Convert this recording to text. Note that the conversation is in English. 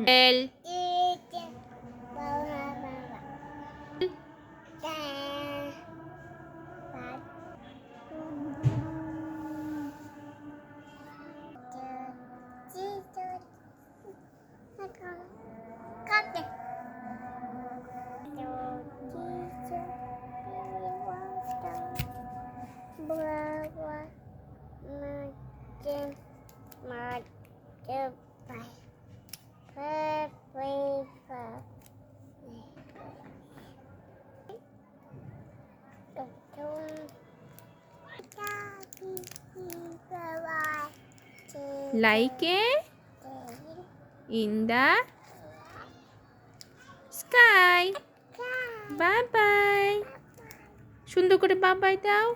L. Like in the sky. Bye bye. সুন্দর করে bye bye দাও।